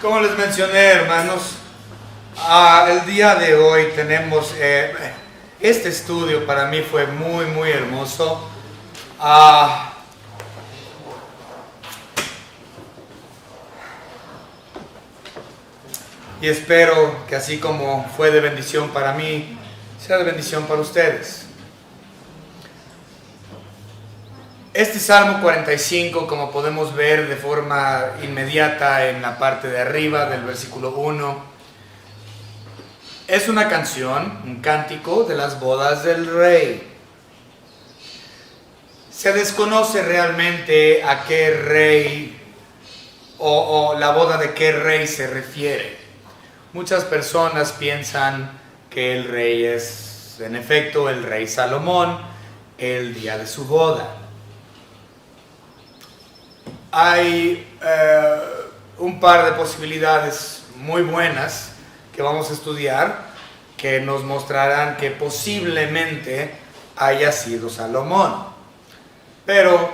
Como les mencioné, hermanos, el día de hoy tenemos este estudio. Para mí fue muy hermoso. Y espero que así como fue de bendición para mí, sea de bendición para ustedes. Este Salmo 45, como podemos ver de forma inmediata en la parte de arriba del versículo 1, es una canción, un cántico de las bodas del rey. Se desconoce realmente a qué rey o la boda de qué rey se refiere. Muchas personas piensan que el rey es, en efecto, el rey Salomón, el día de su boda. Hay un par de posibilidades muy buenas que vamos a estudiar que nos mostrarán que posiblemente haya sido Salomón. Pero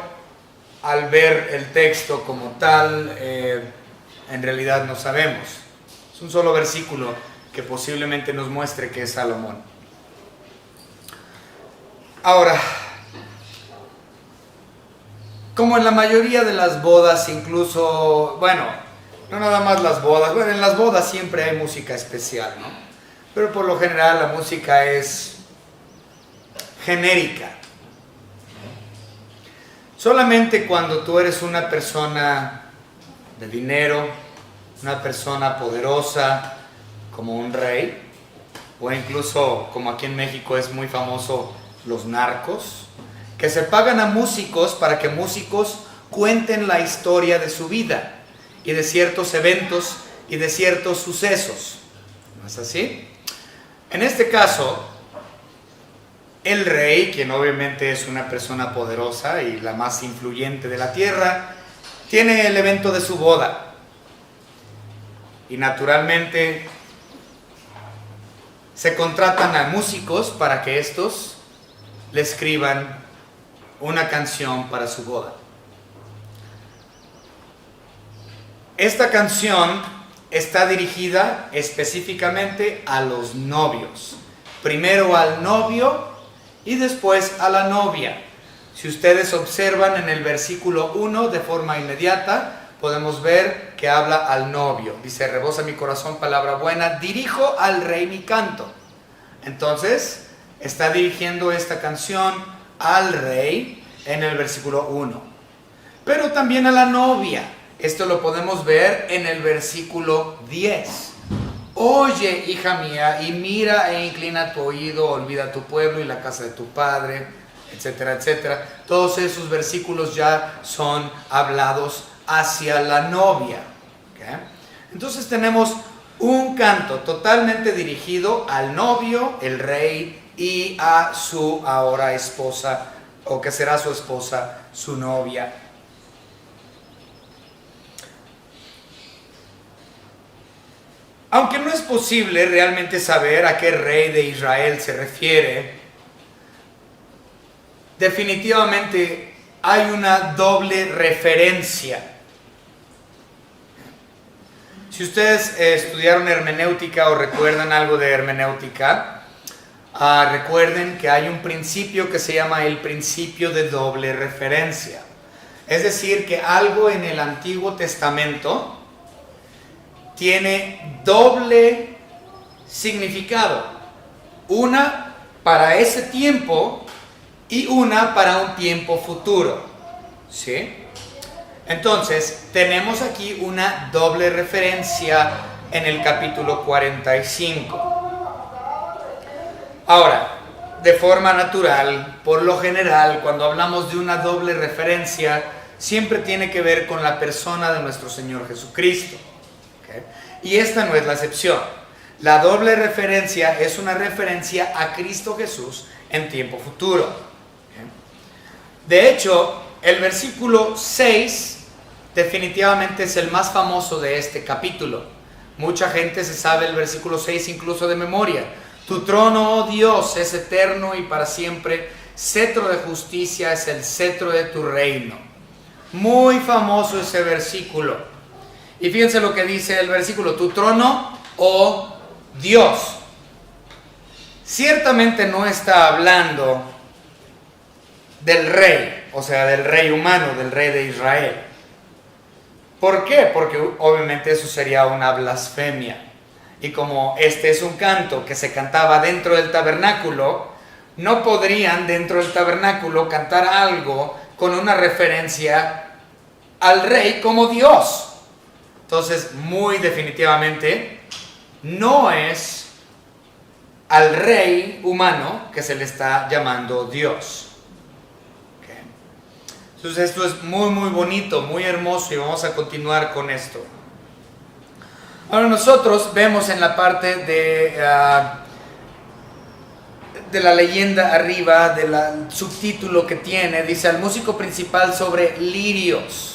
al ver el texto como tal, en realidad no sabemos. Es un solo versículo que posiblemente nos muestre que es Salomón. Ahora, como en la mayoría de las bodas, incluso, bueno, no nada más las bodas, bueno, en las bodas siempre hay música especial, ¿no? Pero por lo general la música es genérica. Solamente cuando tú eres una persona de dinero, una persona poderosa, como un rey, o incluso como aquí en México es muy famoso, los narcos, que se pagan a músicos para que músicos cuenten la historia de su vida y de ciertos eventos y de ciertos sucesos. ¿No es así? En este caso, el rey, quien obviamente es una persona poderosa y la más influyente de la tierra, tiene el evento de su boda. Y naturalmente se contratan a músicos para que estos le escriban una canción para su boda. Esta canción está dirigida específicamente a los novios. Primero al novio y después a la novia. Si ustedes observan en el versículo 1 de forma inmediata, podemos ver que habla al novio. Dice: rebosa mi corazón palabra buena, dirijo al rey mi canto. Entonces, está dirigiendo esta canción al rey en el versículo 1. Pero también a la novia. Esto lo podemos ver en el versículo 10. Oye, hija mía, y mira e inclina tu oído, olvida tu pueblo y la casa de tu padre, etcétera, etcétera. Todos esos versículos ya son hablados hacia la novia. ¿Okay? Entonces tenemos un canto totalmente dirigido al novio, el rey, y a su ahora esposa, o que será su esposa, su novia. Aunque no es posible realmente saber a qué rey de Israel se refiere, definitivamente hay una doble referencia. Si ustedes estudiaron hermenéutica o recuerdan algo de hermenéutica, recuerden que hay un principio que se llama el principio de doble referencia. Es decir, que algo en el Antiguo Testamento tiene doble significado. Una para ese tiempo y una para un tiempo futuro. ¿Sí? Entonces, tenemos aquí una doble referencia en el capítulo 45. Ahora, de forma natural, por lo general, cuando hablamos de una doble referencia, siempre tiene que ver con la persona de nuestro Señor Jesucristo. ¿Okay? Y esta no es la excepción. La doble referencia es una referencia a Cristo Jesús en tiempo futuro. ¿Okay? De hecho, el versículo 6 definitivamente es el más famoso de este capítulo. Mucha gente se sabe el versículo 6 incluso de memoria. Tu trono, oh Dios, es eterno y para siempre. Cetro de justicia es el cetro de tu reino. Muy famoso ese versículo. Y fíjense lo que dice el versículo: tu trono, oh Dios. Ciertamente no está hablando del rey, o sea, del rey humano, del rey de Israel. ¿Por qué? Porque obviamente eso sería una blasfemia. Y como este es un canto que se cantaba dentro del tabernáculo, no podrían dentro del tabernáculo cantar algo con una referencia al rey como Dios. Entonces, muy definitivamente, no es al rey humano que se le está llamando Dios. Okay. Entonces, esto es muy, muy bonito, muy hermoso, y vamos a continuar con esto. Ahora nosotros vemos en la parte de la leyenda arriba, del subtítulo que tiene, dice: al músico principal sobre lirios.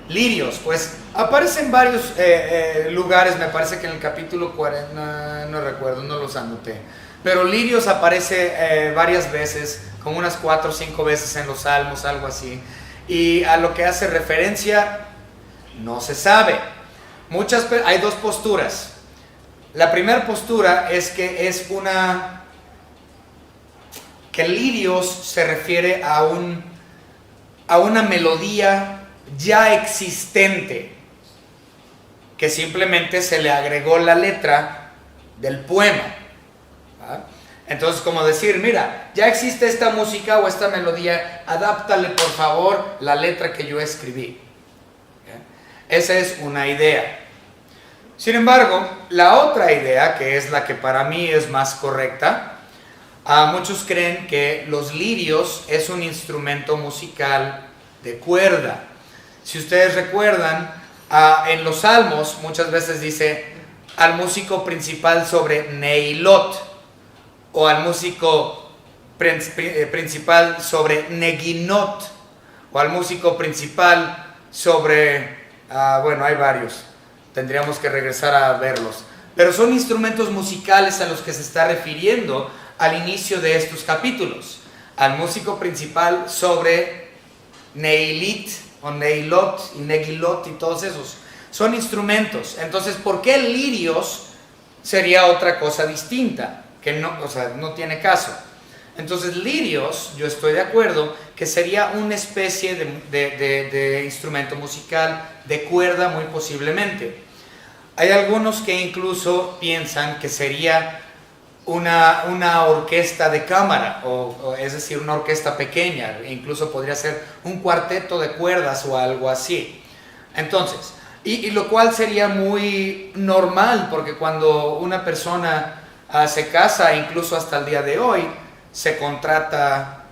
Lirios, pues aparece en varios lugares, me parece que en el capítulo 40, no recuerdo, no los anoté, pero lirios aparece varias veces, como unas 4 o 5 veces en los Salmos, algo así, y a lo que hace referencia no se sabe. Hay dos posturas. La primera postura es que que lirios se refiere a una melodía ya existente, que simplemente se le agregó la letra del poema. ¿Ah? Entonces, como decir, mira, ya existe esta música o esta melodía, adáptale por favor la letra que yo escribí. Esa es una idea. Sin embargo, la otra idea, que es la que para mí es más correcta, muchos creen que los lirios es un instrumento musical de cuerda. Si ustedes recuerdan, en los Salmos muchas veces dice al músico principal sobre Neilot, o al músico principal sobre Neginot, o al músico principal sobre, bueno, hay varios, tendríamos que regresar a verlos, pero son instrumentos musicales a los que se está refiriendo al inicio de estos capítulos. Al músico principal sobre Neilit, o Neilot y Negilot, y todos esos son instrumentos. Entonces, ¿por qué lirios sería otra cosa distinta? Que no, o sea, no tiene caso. Entonces, lirios, yo estoy de acuerdo que sería una especie de instrumento musical de cuerda, muy posiblemente. Hay algunos que incluso piensan que sería una orquesta de cámara, es decir, una orquesta pequeña, incluso podría ser un cuarteto de cuerdas o algo así. Entonces, y lo cual sería muy normal, porque cuando una persona se casa, incluso hasta el día de hoy, se contrata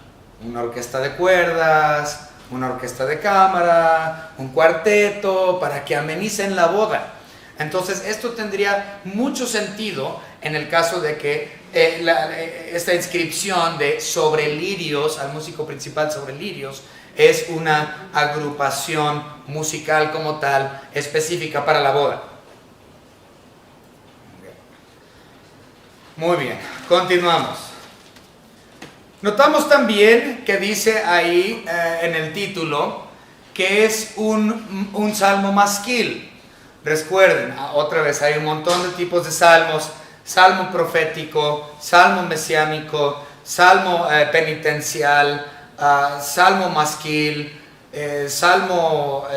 una orquesta de cuerdas, una orquesta de cámara, un cuarteto, para que amenicen la boda. Entonces, esto tendría mucho sentido en el caso de que esta inscripción de sobre lirios, al músico principal sobre lirios, es una agrupación musical como tal, específica para la boda. Muy bien, continuamos. Notamos también que dice ahí en el título que es un salmo masquil. Recuerden, otra vez, hay un montón de tipos de salmos: salmo profético, salmo mesiánico, salmo penitencial, salmo masquil, salmo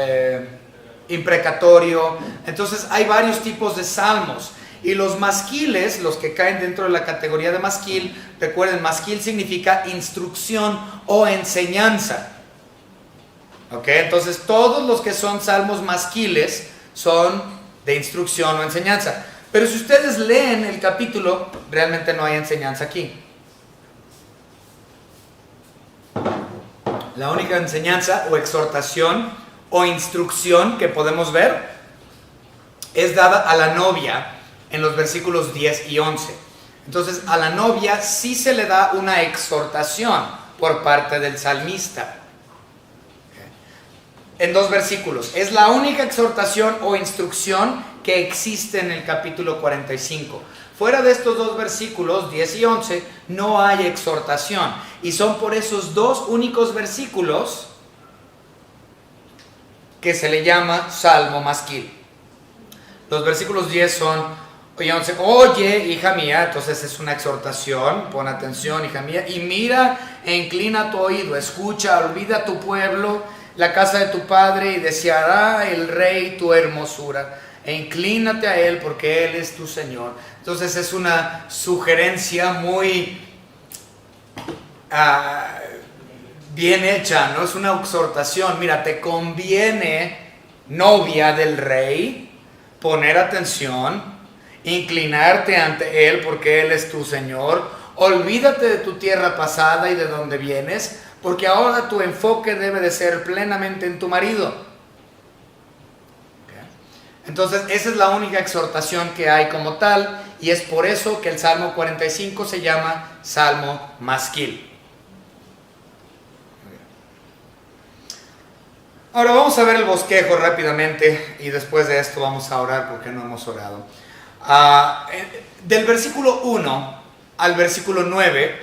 imprecatorio. Entonces hay varios tipos de salmos, y los masquiles, los que caen dentro de la categoría de masquil, recuerden, masquil significa instrucción o enseñanza. ¿Ok? Entonces todos los que son salmos masquiles son de instrucción o enseñanza. Pero si ustedes leen el capítulo, realmente no hay enseñanza aquí. La única enseñanza o exhortación o instrucción que podemos ver es dada a la novia en los versículos 10 y 11. Entonces, a la novia sí se le da una exhortación por parte del salmista. En 2 versículos. Es la única exhortación o instrucción que existe en el capítulo 45. Fuera de estos 2 versículos, 10 y 11, no hay exhortación. Y son por esos 2 únicos versículos que se le llama Salmo Masquil. Los versículos 10 son, oye, hija mía, entonces es una exhortación, pon atención, hija mía, y mira e inclina tu oído, escucha, olvida tu pueblo, la casa de tu padre, y deseará el rey tu hermosura, e inclínate a él porque él es tu Señor. Entonces es una sugerencia muy bien hecha, ¿no? Es una exhortación. Mira, te conviene, novia del rey, poner atención, inclinarte ante él porque él es tu Señor. Olvídate de tu tierra pasada y de donde vienes, porque ahora tu enfoque debe de ser plenamente en tu marido. ¿Okay? Entonces esa es la única exhortación que hay como tal, y es por eso que el Salmo 45 se llama Salmo Masquil. Ahora vamos a ver el bosquejo rápidamente, y después de esto vamos a orar porque no hemos orado. Del versículo 1 al versículo 9,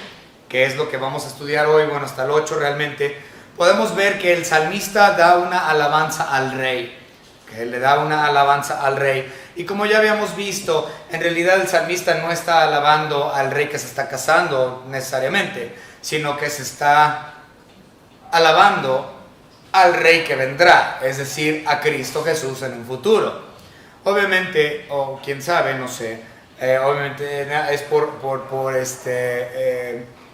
que es lo que vamos a estudiar hoy, bueno, hasta el 8 realmente, podemos ver que el salmista da una alabanza al rey, que le da una alabanza al rey. Y como ya habíamos visto, en realidad el salmista no está alabando al rey que se está casando necesariamente, sino que se está alabando al rey que vendrá, es decir, a Cristo Jesús en un futuro. Obviamente, o quién sabe, no sé, obviamente es por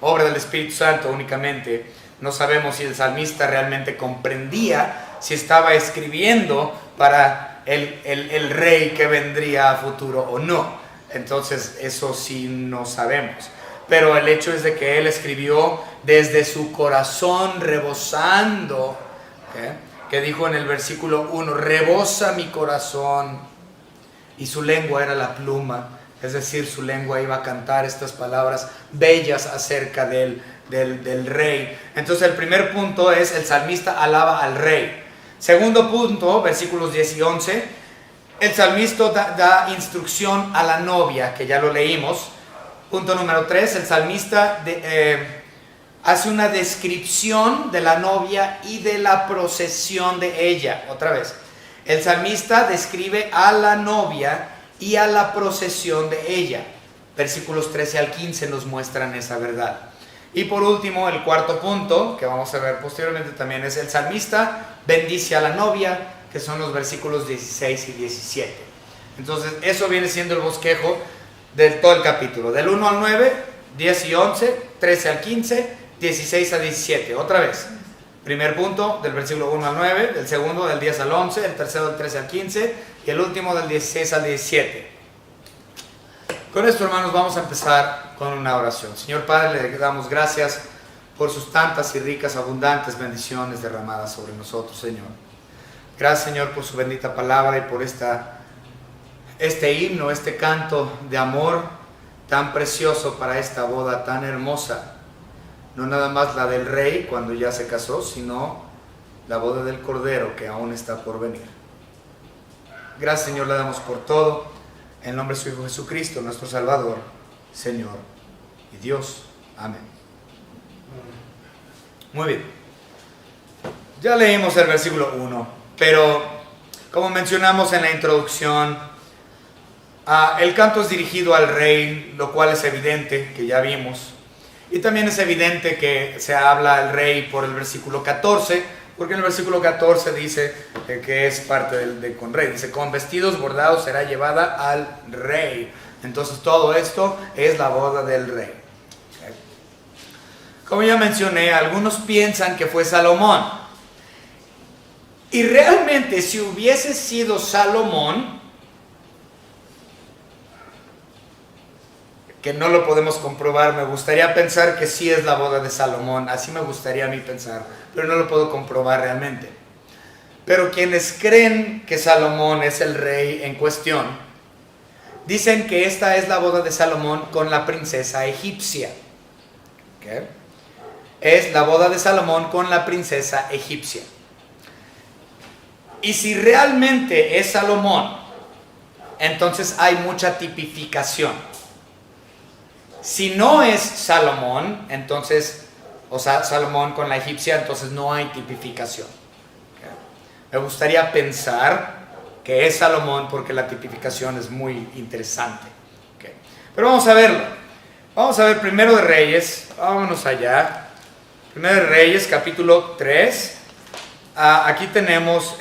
obra del Espíritu Santo únicamente. No sabemos si el salmista realmente comprendía, si estaba escribiendo para el rey que vendría a futuro o no. Entonces eso sí no sabemos. Pero el hecho es de que él escribió desde su corazón rebosando, que dijo en el versículo 1, rebosa mi corazón, y su lengua era la pluma, es decir, su lengua iba a cantar estas palabras bellas acerca del rey. Entonces el primer punto es, el salmista alaba al rey. Segundo punto, versículos 10 y 11, el salmista da instrucción a la novia, que ya lo leímos. Punto número 3, el salmista hace una descripción de la novia y de la procesión de ella. Otra vez, el salmista describe a la novia y a la procesión de ella. Versículos 13 al 15 nos muestran esa verdad. Y por último, el cuarto punto, que vamos a ver posteriormente también, es el salmista bendice a la novia, que son los versículos 16 y 17. Entonces, eso viene siendo el bosquejo de todo el capítulo. Del 1 al 9, 10 y 11, 13 al 15, 16 a 17. Otra vez, primer punto del versículo 1 al 9, el segundo del 10 al 11, el tercero del 13 al 15 y el último del 16 al 17. Con esto, hermanos, vamos a empezar con una oración. Señor Padre, le damos gracias por sus tantas y ricas, abundantes bendiciones derramadas sobre nosotros, Señor. Gracias, Señor, por su bendita palabra y por este himno, este canto de amor tan precioso para esta boda tan hermosa. No nada más la del rey cuando ya se casó, sino la boda del Cordero que aún está por venir. Gracias, Señor, le damos por todo. En nombre de su Hijo Jesucristo, nuestro Salvador, Señor y Dios. Amén. Muy bien. Ya leímos el versículo 1, pero como mencionamos en la introducción, el canto es dirigido al rey, lo cual es evidente, que ya vimos. Y también es evidente que se habla al rey por el versículo 14, porque en el versículo 14 dice que es parte del con rey. Dice, con vestidos bordados será llevada al rey. Entonces todo esto es la boda del rey. Como ya mencioné, algunos piensan que fue Salomón. Y realmente si hubiese sido Salomón, que no lo podemos comprobar, me gustaría pensar que sí es la boda de Salomón, así me gustaría a mí pensar, pero no lo puedo comprobar realmente. Pero quienes creen que Salomón es el rey en cuestión, dicen que esta es la boda de Salomón con la princesa egipcia. ¿Okay? Es la boda de Salomón con la princesa egipcia. Y si realmente es Salomón, entonces hay mucha tipificación. Si no es Salomón, entonces, o sea, Salomón con la egipcia, entonces no hay tipificación. ¿Okay? Me gustaría pensar que es Salomón porque la tipificación es muy interesante. Okay. Pero vamos a verlo. Vamos a ver Primero de Reyes. Vámonos allá. Primero de Reyes, capítulo 3. Aquí tenemos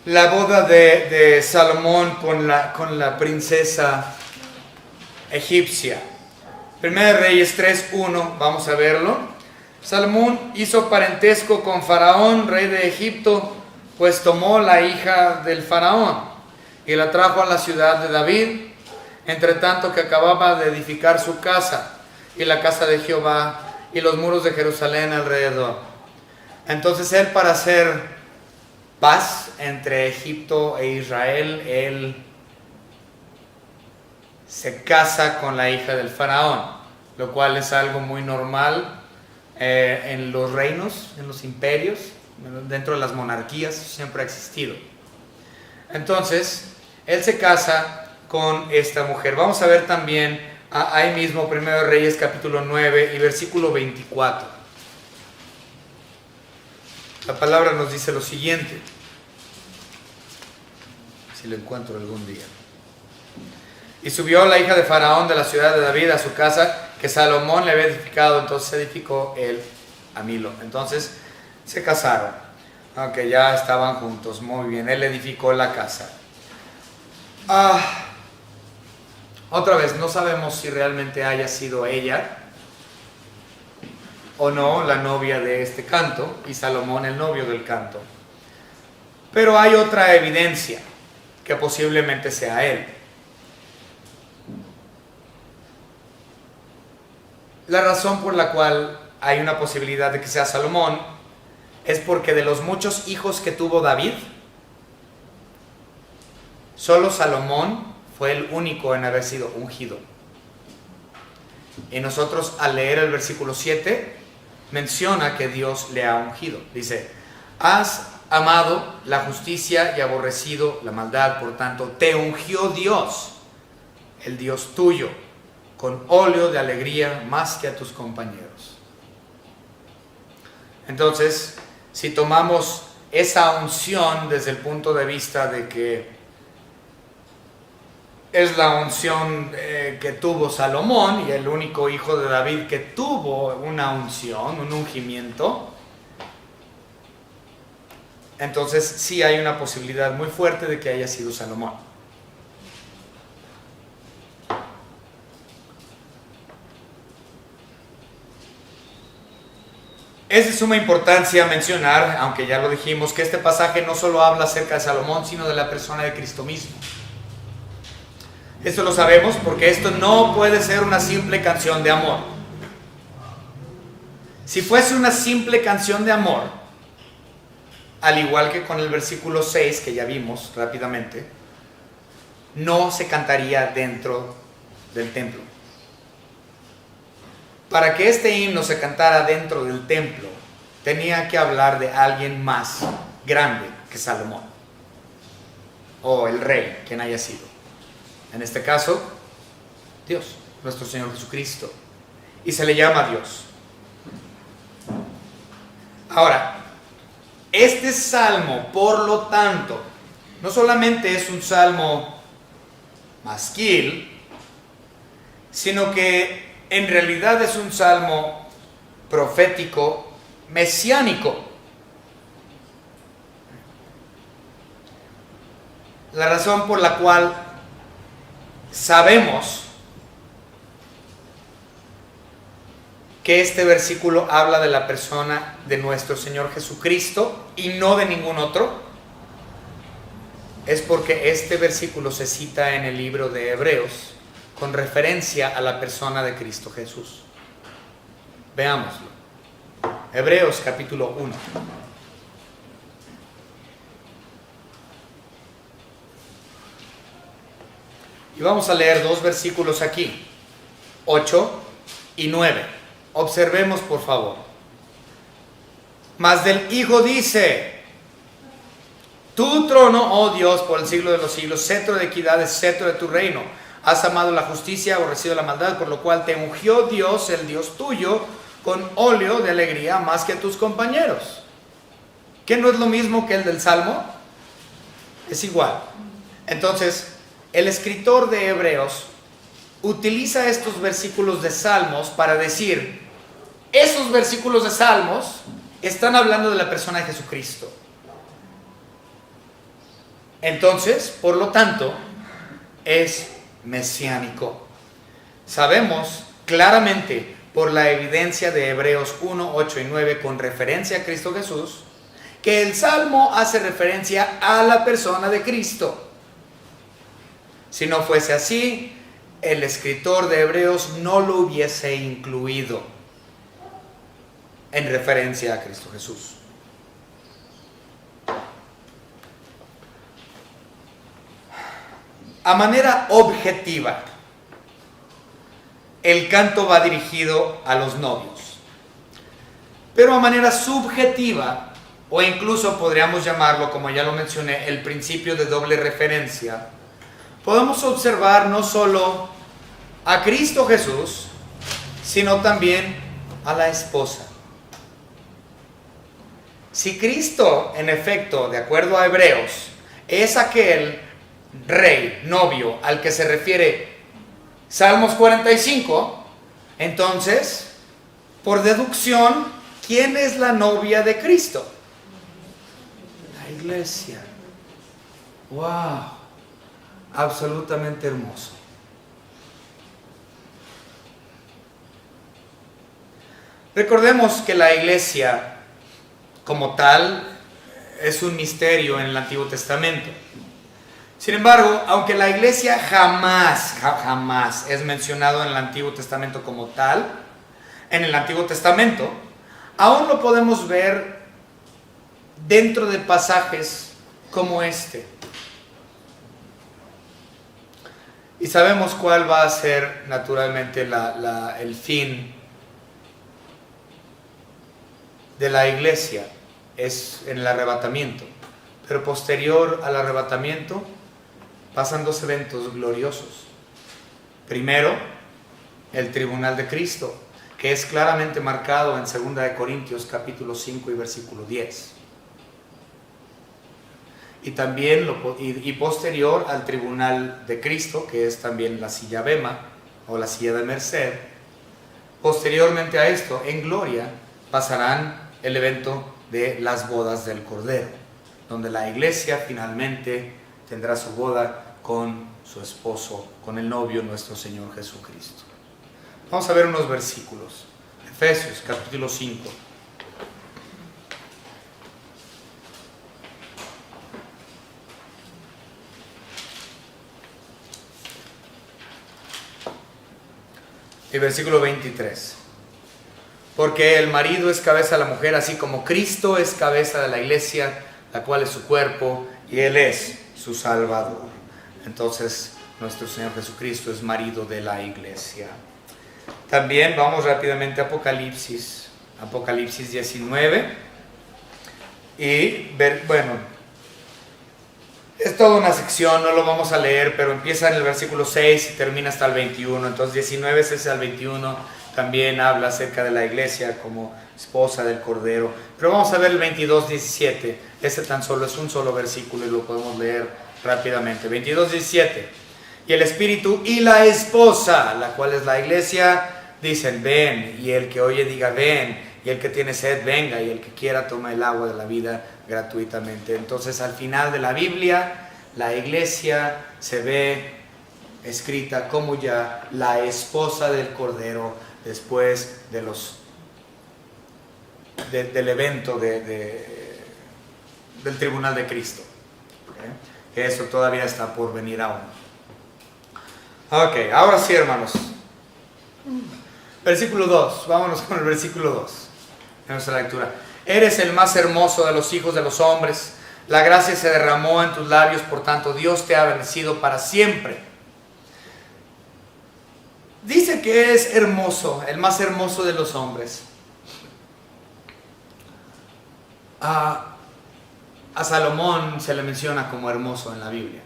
la boda de Salomón con la princesa egipcia. Primero de Reyes 3:1, vamos a verlo. Salomón hizo parentesco con Faraón, rey de Egipto, pues tomó la hija del Faraón y la trajo a la ciudad de David, entre tanto que acababa de edificar su casa y la casa de Jehová y los muros de Jerusalén alrededor. Entonces él, para hacer paz entre Egipto e Israel, él se casa con la hija del Faraón, lo cual es algo muy normal en los reinos, en los imperios, dentro de las monarquías, siempre ha existido. Entonces, él se casa con esta mujer. Vamos a ver también ahí mismo, Primero de Reyes, capítulo 9 y versículo 24. La palabra nos dice lo siguiente, si lo encuentro algún día. Y subió la hija de Faraón de la ciudad de David a su casa, que Salomón le había edificado. Entonces edificó él a Milo. Entonces se casaron, aunque ya estaban juntos. Muy bien, él edificó la casa. Otra vez, no sabemos si realmente haya sido ella o no la novia de este canto, y Salomón el novio del canto. Pero hay otra evidencia que posiblemente sea él. La razón por la cual hay una posibilidad de que sea Salomón es porque de los muchos hijos que tuvo David, solo Salomón fue el único en haber sido ungido. Y nosotros, al leer el versículo 7, menciona que Dios le ha ungido. Dice: has amado la justicia y aborrecido la maldad, por tanto te ungió Dios, el Dios tuyo, con óleo de alegría más que a tus compañeros. Entonces, si tomamos esa unción desde el punto de vista de que es la unción que tuvo Salomón y el único hijo de David que tuvo una unción, un ungimiento, entonces sí hay una posibilidad muy fuerte de que haya sido Salomón. Es de suma importancia mencionar, aunque ya lo dijimos, que este pasaje no solo habla acerca de Salomón, sino de la persona de Cristo mismo. Esto lo sabemos porque esto no puede ser una simple canción de amor. Si fuese una simple canción de amor, al igual que con el versículo 6 que ya vimos rápidamente, no se cantaría dentro del templo. Para que este himno se cantara dentro del templo, tenía que hablar de alguien más grande que Salomón, o el rey, quien haya sido. En este caso, Dios, nuestro Señor Jesucristo, y se le llama Dios. Ahora, este salmo, por lo tanto, no solamente es un salmo masquil, sino que en realidad es un salmo profético, mesiánico. La razón por la cual sabemos que este versículo habla de la persona de nuestro Señor Jesucristo y no de ningún otro, es porque este versículo se cita en el libro de Hebreos con referencia a la persona de Cristo Jesús. Veámoslo. Hebreos capítulo 1. Y vamos a leer dos versículos aquí, 8 y 9. Observemos, por favor. Mas del Hijo dice: tu trono, oh Dios, por el siglo de los siglos, cetro de equidad es cetro de tu reino. has amado la justicia, aborrecido la maldad, por lo cual te ungió Dios, el Dios tuyo, con óleo de alegría más que a tus compañeros. ¿Qué no es lo mismo que el del Salmo? Es igual. Entonces, el escritor de Hebreos utiliza estos versículos de Salmos para decir, esos versículos de Salmos están hablando de la persona de Jesucristo. Entonces, por lo tanto, es mesiánico. Sabemos claramente por la evidencia de Hebreos 1, 8 y 9 con referencia a Cristo Jesús, que el Salmo hace referencia a la persona de Cristo. Si no fuese así, el escritor de Hebreos no lo hubiese incluido en referencia a Cristo Jesús. A manera objetiva, el canto va dirigido a los novios. Pero a manera subjetiva, o incluso podríamos llamarlo, como ya lo mencioné, el principio de doble referencia, podemos observar no solo a Cristo Jesús, sino también a la esposa. Si Cristo, en efecto, de acuerdo a Hebreos, es aquel rey, novio, al que se refiere Salmos 45, entonces, por deducción, ¿quién es la novia de Cristo? La iglesia. ¡Wow! Absolutamente hermoso. Recordemos que la iglesia, como tal, es un misterio en el Antiguo Testamento. Sin embargo, aunque la iglesia jamás es mencionado en el Antiguo Testamento como tal, en el Antiguo Testamento, aún lo podemos ver dentro de pasajes como este. Y sabemos cuál va a ser naturalmente el fin de la iglesia, es en el arrebatamiento. Pero posterior al arrebatamiento pasan dos eventos gloriosos. Primero, el tribunal de Cristo, que es claramente marcado en 2 Corintios capítulo 5 y versículo 10. Y también posterior al tribunal de Cristo, que es también la silla bema o la silla de merced. Posteriormente a esto, en gloria, pasarán el evento de las bodas del Cordero, donde la iglesia finalmente tendrá su boda con su esposo, con el novio, nuestro Señor Jesucristo. Vamos a ver unos versículos. Efesios capítulo 5. El versículo 23. Porque el marido es cabeza de la mujer, así como Cristo es cabeza de la iglesia, la cual es su cuerpo, y Él es su Salvador. Entonces, nuestro Señor Jesucristo es marido de la iglesia. También vamos rápidamente a Apocalipsis 19. Y es toda una sección, no lo vamos a leer, pero empieza en el versículo 6 y termina hasta el 21. Entonces 19 es al 21, también habla acerca de la iglesia como esposa del Cordero. Pero vamos a ver el 22, 17. Ese tan solo es un solo versículo y lo podemos leer rápidamente. 22, 17. Y el Espíritu y la esposa, la cual es la iglesia, dicen ven, y el que oye diga ven, y el que tiene sed venga, y el que quiera toma el agua de la vida gratuitamente. Entonces al final de la Biblia, la iglesia se ve escrita como ya la esposa del Cordero después de del evento del tribunal de Cristo. ¿Okay? Eso todavía está por venir aún. Ok, ahora sí, hermanos. Versículo 2, vámonos con el versículo 2 de nuestra lectura. Eres el más hermoso de los hijos de los hombres, la gracia se derramó en tus labios, por tanto Dios te ha bendecido para siempre. Dice que es hermoso, el más hermoso de los hombres. A Salomón se le menciona como hermoso en la Biblia,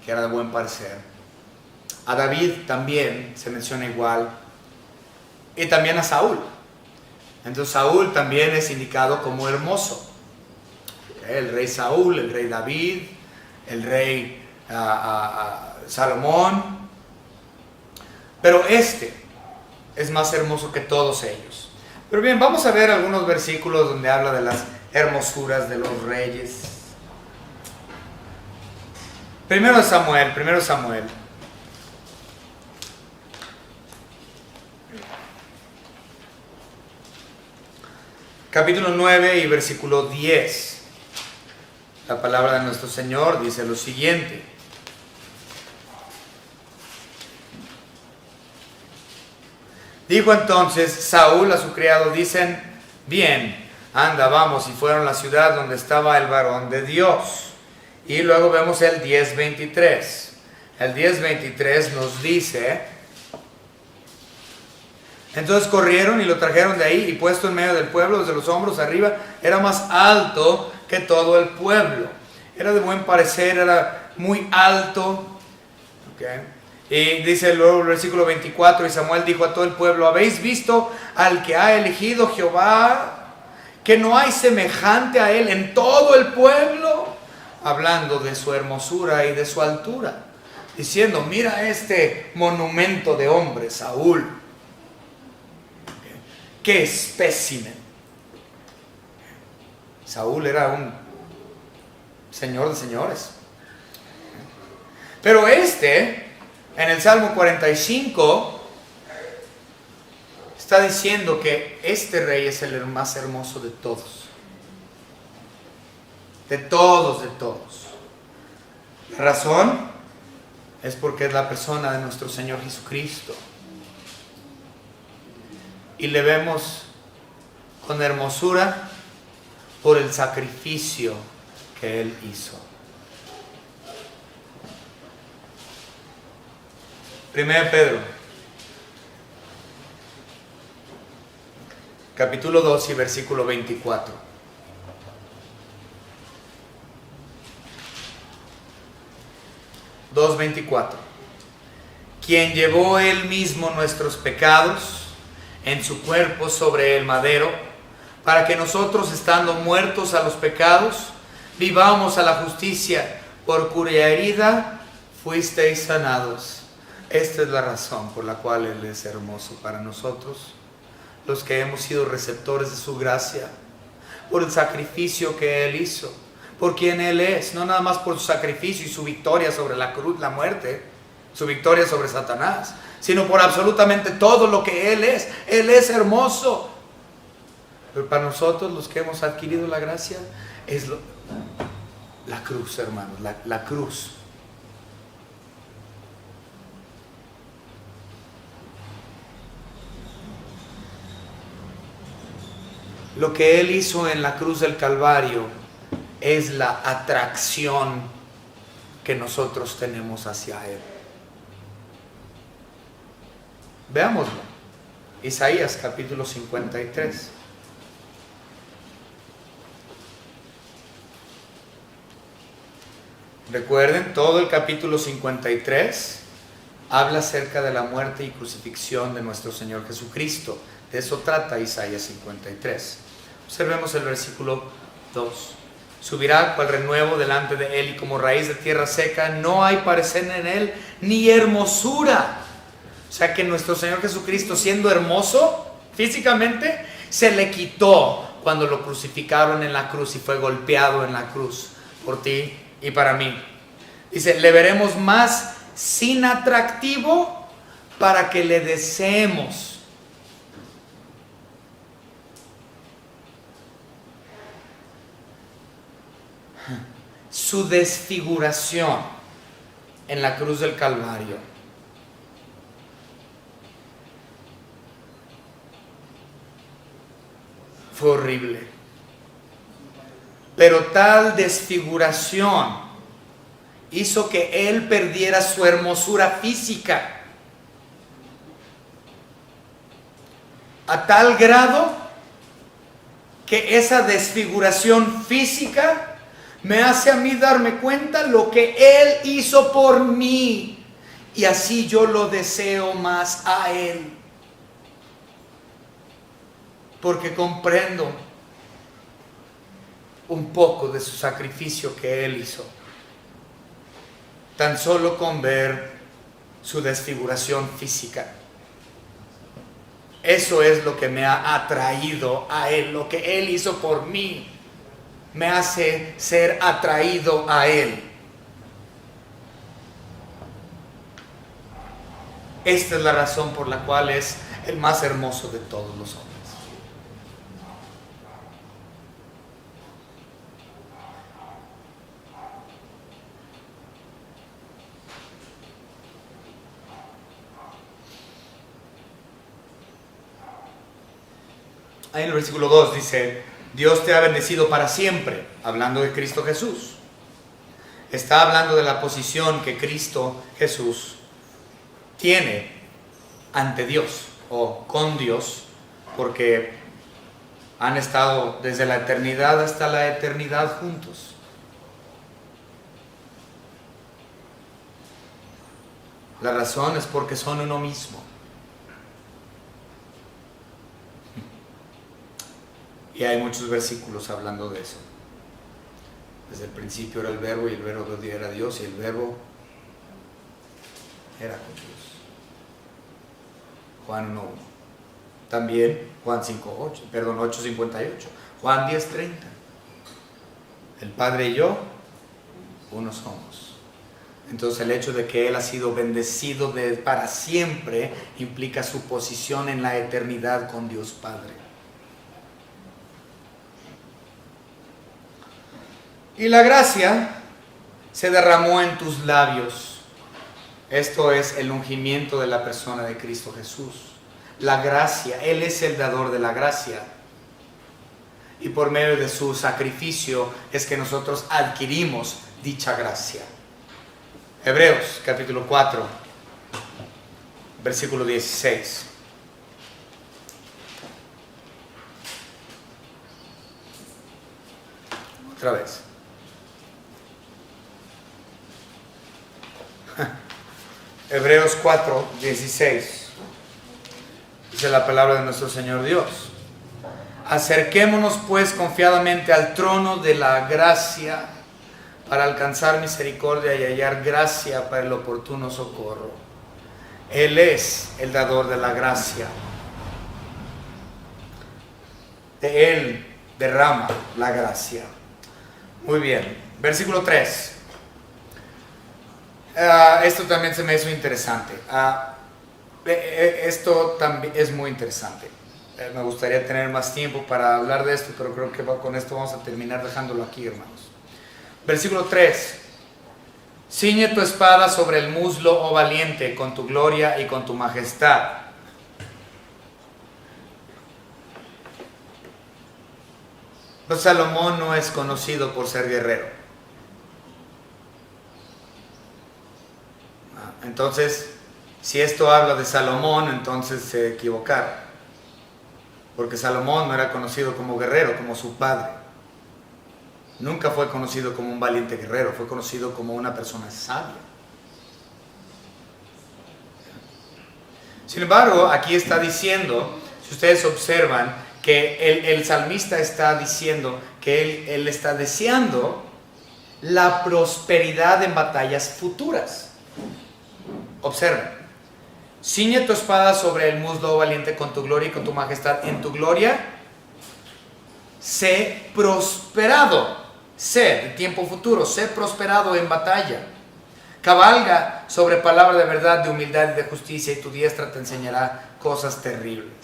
que era de buen parecer. A David también se menciona igual. Y también a Saúl. Entonces Saúl también es indicado como hermoso. El rey Saúl, el rey David, el rey Salomón. Pero este es más hermoso que todos ellos. Pero bien, vamos a ver algunos versículos donde habla de las hermosuras de los reyes. Primero Samuel. Capítulo 9 y versículo 10. La palabra de nuestro Señor dice lo siguiente. Dijo entonces Saúl a su criado, dicen, bien, anda, vamos, y fueron a la ciudad donde estaba el varón de Dios. Y luego vemos el 10:23. El 10:23 nos dice, entonces corrieron y lo trajeron de ahí, y puesto en medio del pueblo, desde los hombros arriba, era más alto que todo el pueblo. Era de buen parecer, era muy alto. Okay. Y dice luego el versículo 24, y Samuel dijo a todo el pueblo, ¿habéis visto al que ha elegido Jehová? Que no hay semejante a él en todo el pueblo. Hablando de su hermosura y de su altura. Diciendo, mira este monumento de hombre, Saúl. ¡Qué espécimen! Saúl era un señor de señores. Pero en el Salmo 45, está diciendo que este rey es el más hermoso de todos. De todos. La razón es porque es la persona de nuestro Señor Jesucristo. Y le vemos con hermosura por el sacrificio que Él hizo. 1 Pedro, capítulo 2 y versículo 24. 2:24. Quien llevó Él mismo nuestros pecados en su cuerpo sobre el madero, para que nosotros, estando muertos a los pecados, vivamos a la justicia, por cuya herida fuisteis sanados. Esta es la razón por la cual Él es hermoso para nosotros, los que hemos sido receptores de su gracia, por el sacrificio que Él hizo, por quien Él es, no nada más por su sacrificio y su victoria sobre la cruz, la muerte, su victoria sobre Satanás, sino por absolutamente todo lo que Él es. Él es hermoso. Pero para nosotros, los que hemos adquirido la gracia, es la cruz, hermanos, la cruz. Lo que Él hizo en la cruz del Calvario es la atracción que nosotros tenemos hacia Él. Veámoslo. Isaías capítulo 53. Recuerden, todo el capítulo 53 habla acerca de la muerte y crucifixión de nuestro Señor Jesucristo. De eso trata Isaías 53. Observemos el versículo 2. Subirá cual renuevo delante de Él, y como raíz de tierra seca, no hay parecer en Él, ni hermosura. O sea que nuestro Señor Jesucristo, siendo hermoso físicamente, se le quitó cuando lo crucificaron en la cruz y fue golpeado en la cruz por ti y para mí. Dice, le veremos más sin atractivo para que le deseemos. Su desfiguración en la cruz del Calvario fue horrible. Pero tal desfiguración hizo que Él perdiera su hermosura física, a tal grado que esa desfiguración física me hace a mí darme cuenta lo que Él hizo por mí y así yo lo deseo más a Él, porque comprendo un poco de su sacrificio que Él hizo, tan solo con ver su desfiguración física. Eso es lo que me ha atraído a Él, lo que Él hizo por mí me hace ser atraído a Él. Esta es la razón por la cual es el más hermoso de todos los hombres. Ahí en el versículo 2 dice: Dios te ha bendecido para siempre, hablando de Cristo Jesús. Está hablando de la posición que Cristo Jesús tiene ante Dios o con Dios, porque han estado desde la eternidad hasta la eternidad juntos. La razón es porque son uno mismo. Y hay muchos versículos hablando de eso. Desde el principio era el verbo, y el verbo era Dios, y el verbo era con Dios. Juan 1:1. También Juan 8:58. Juan 10:30. El Padre y yo, uno somos. Entonces el hecho de que Él ha sido bendecido para siempre implica su posición en la eternidad con Dios Padre. Y la gracia se derramó en tus labios. Esto es el ungimiento de la persona de Cristo Jesús. La gracia, Él es el dador de la gracia. Y por medio de su sacrificio es que nosotros adquirimos dicha gracia. Hebreos capítulo 4, versículo 16. Otra vez. Hebreos 4:16. Dice la palabra de nuestro Señor Dios: acerquémonos pues confiadamente al trono de la gracia para alcanzar misericordia y hallar gracia para el oportuno socorro. Él es el dador de la gracia. De Él derrama la gracia. Muy bien, versículo 3. Esto también se me hizo interesante. Esto también es muy interesante. Me gustaría tener más tiempo para hablar de esto, pero creo que con esto vamos a terminar dejándolo aquí, hermanos. Versículo 3. Ciñe tu espada sobre el muslo, oh valiente, con tu gloria y con tu majestad. Pues Salomón no es conocido por ser guerrero. Entonces, si esto habla de Salomón, entonces se equivocaron. Porque Salomón no era conocido como guerrero, como su padre. Nunca fue conocido como un valiente guerrero, fue conocido como una persona sabia. Sin embargo, aquí está diciendo, si ustedes observan, que el salmista está diciendo que él está deseando la prosperidad en batallas futuras. Observen: ciñe tu espada sobre el muslo, oh valiente, con tu gloria y con tu majestad. En tu gloria, sé prosperado. Sé, de tiempo futuro, sé prosperado en batalla. Cabalga sobre palabra de verdad, de humildad y de justicia, y tu diestra te enseñará cosas terribles.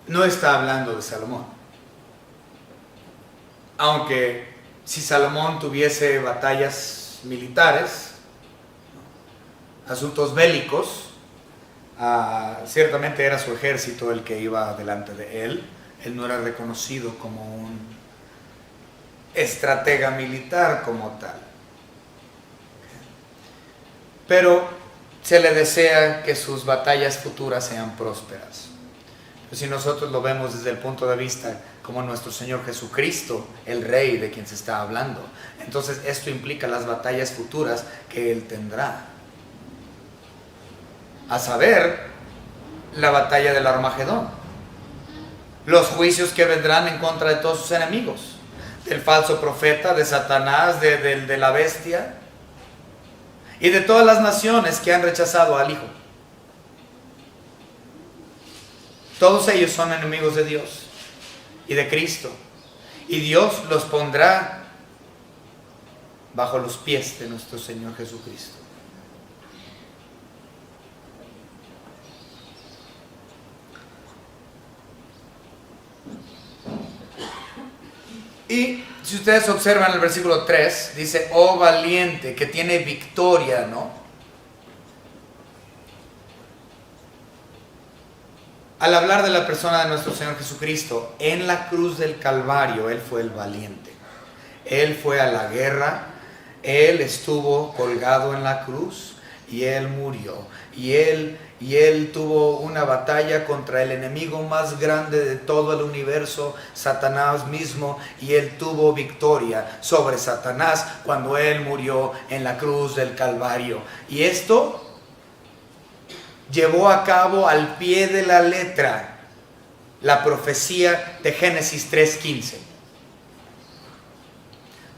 No está hablando de Salomón. Aunque si Salomón tuviese batallas militares, asuntos bélicos, ciertamente era su ejército el que iba delante de él. Él no era reconocido como un estratega militar como tal. Pero se le desea que sus batallas futuras sean prósperas. Pero si nosotros lo vemos desde el punto de vista como nuestro Señor Jesucristo, el Rey de quien se está hablando, entonces esto implica las batallas futuras que Él tendrá. A saber, la batalla del Armagedón, los juicios que vendrán en contra de todos sus enemigos, del falso profeta, de Satanás, de la bestia y de todas las naciones que han rechazado al Hijo. Todos ellos son enemigos de Dios y de Cristo, y Dios los pondrá bajo los pies de nuestro Señor Jesucristo. Y si ustedes observan el versículo 3, dice, oh valiente, que tiene victoria, ¿no? Al hablar de la persona de nuestro Señor Jesucristo, en la cruz del Calvario, Él fue el valiente. Él fue a la guerra, Él estuvo colgado en la cruz y Él murió. Y él tuvo una batalla contra el enemigo más grande de todo el universo, Satanás mismo, y Él tuvo victoria sobre Satanás cuando Él murió en la cruz del Calvario. Y esto llevó a cabo al pie de la letra la profecía de Génesis 3:15.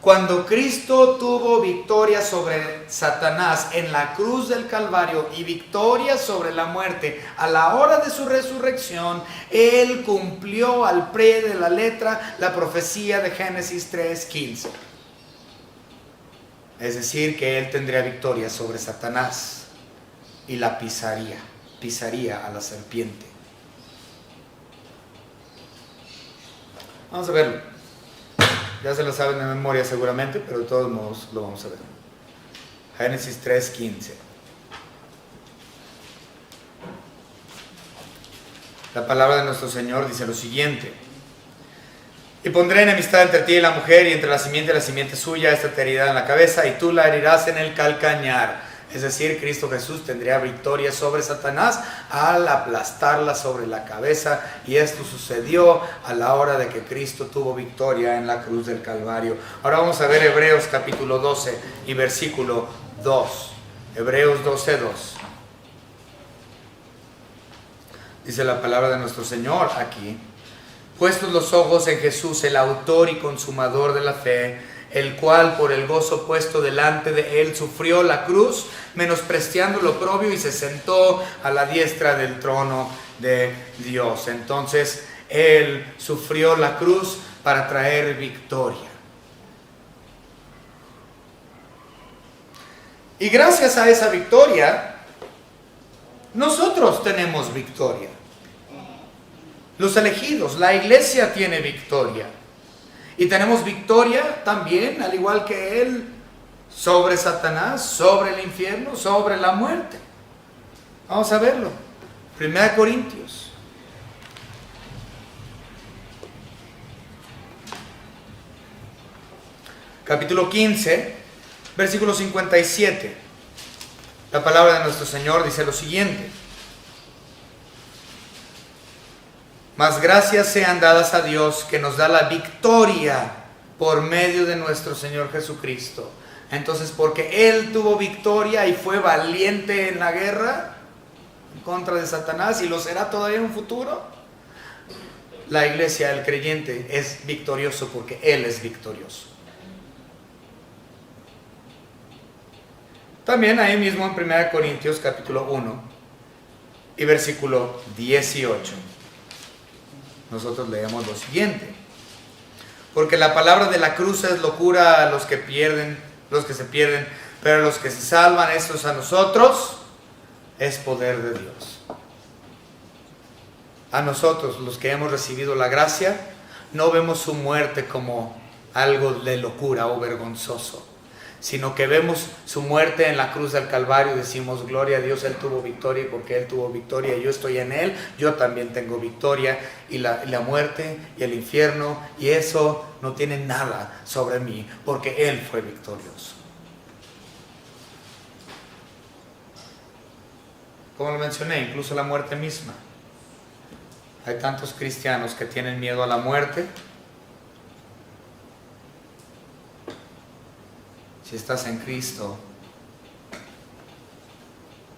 Cuando Cristo tuvo victoria sobre Satanás en la cruz del Calvario y victoria sobre la muerte a la hora de su resurrección, Él cumplió al pie de la letra la profecía de Génesis 3:15. Es decir, que Él tendría victoria sobre Satanás y la pisaría a la serpiente. Vamos a verlo. Ya se lo saben de memoria seguramente, pero de todos modos lo vamos a ver. Génesis 3:15. La palabra de nuestro Señor dice lo siguiente: y pondré enemistad entre ti y la mujer, y entre la simiente suya, esta te herirá en la cabeza, y tú la herirás en el calcañar. Es decir, Cristo Jesús tendría victoria sobre Satanás al aplastarla sobre la cabeza, y esto sucedió a la hora de que Cristo tuvo victoria en la cruz del Calvario. Ahora vamos a ver Hebreos capítulo 12 y versículo 2. Hebreos 12:2. Dice la palabra de nuestro Señor aquí: puestos los ojos en Jesús, el autor y consumador de la fe, el cual por el gozo puesto delante de él sufrió la cruz, menospreciando lo oprobio, y se sentó a la diestra del trono de Dios. Entonces él sufrió la cruz para traer victoria. Y gracias a esa victoria, nosotros tenemos victoria. Los elegidos, la iglesia tiene victoria. Y tenemos victoria también, al igual que Él, sobre Satanás, sobre el infierno, sobre la muerte. Vamos a verlo. 1 Corintios. Capítulo 15, versículo 57. La palabra de nuestro Señor dice lo siguiente: mas gracias sean dadas a Dios, que nos da la victoria por medio de nuestro Señor Jesucristo. Entonces, porque Él tuvo victoria y fue valiente en la guerra en contra de Satanás, y lo será todavía en un futuro, la iglesia, el creyente, es victorioso porque Él es victorioso. También ahí mismo en 1 Corintios capítulo 1 y versículo 18. Nosotros leemos lo siguiente: porque la palabra de la cruz es locura a los que se pierden, pero a los que se salvan, estos a nosotros, es poder de Dios. A nosotros, los que hemos recibido la gracia, no vemos su muerte como algo de locura o vergonzoso, sino que vemos su muerte en la cruz del Calvario y decimos: gloria a Dios, Él tuvo victoria, y porque Él tuvo victoria y yo estoy en Él, yo también tengo victoria, y la muerte y el infierno y eso no tiene nada sobre mí, porque Él fue victorioso. Como lo mencioné, incluso la muerte misma. Hay tantos cristianos que tienen miedo a la muerte. Si estás en Cristo,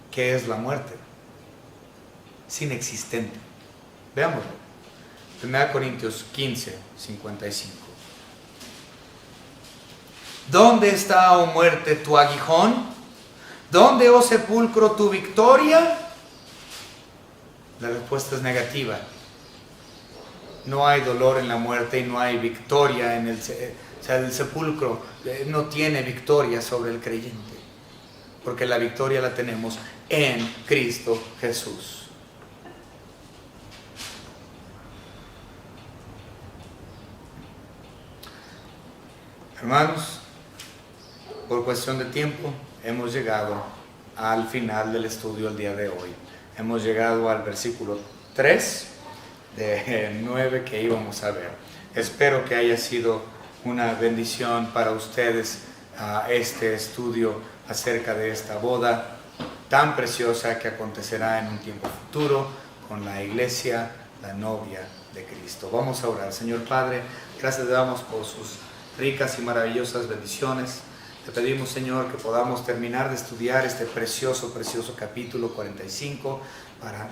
¿qué es la muerte? Es inexistente. Veámoslo. 1 Corintios 15, 55. ¿Dónde está, oh muerte, tu aguijón? ¿Dónde, oh sepulcro, tu victoria? La respuesta es negativa. No hay dolor en la muerte y no hay victoria en el sepulcro no tiene victoria sobre el creyente, porque la victoria la tenemos en Cristo Jesús. Hermanos, por cuestión de tiempo hemos llegado al final del estudio el día de hoy. Hemos llegado al versículo 3 de 9 que íbamos a ver. Espero que haya sido una bendición para ustedes este estudio acerca de esta boda tan preciosa que acontecerá en un tiempo futuro con la iglesia, la novia de Cristo. Vamos a orar. Señor Padre, gracias te damos por sus ricas y maravillosas bendiciones. Te pedimos, Señor, que podamos terminar de estudiar este precioso capítulo 45 para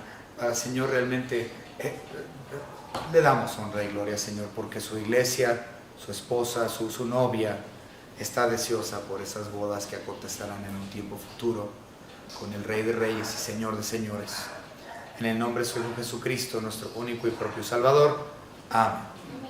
Señor, realmente le damos honra y gloria, Señor, porque su iglesia, su esposa, su novia está deseosa por esas bodas que acontecerán en un tiempo futuro con el Rey de Reyes y Señor de Señores. En el nombre de su Hijo Jesucristo, nuestro único y propio Salvador. Amén.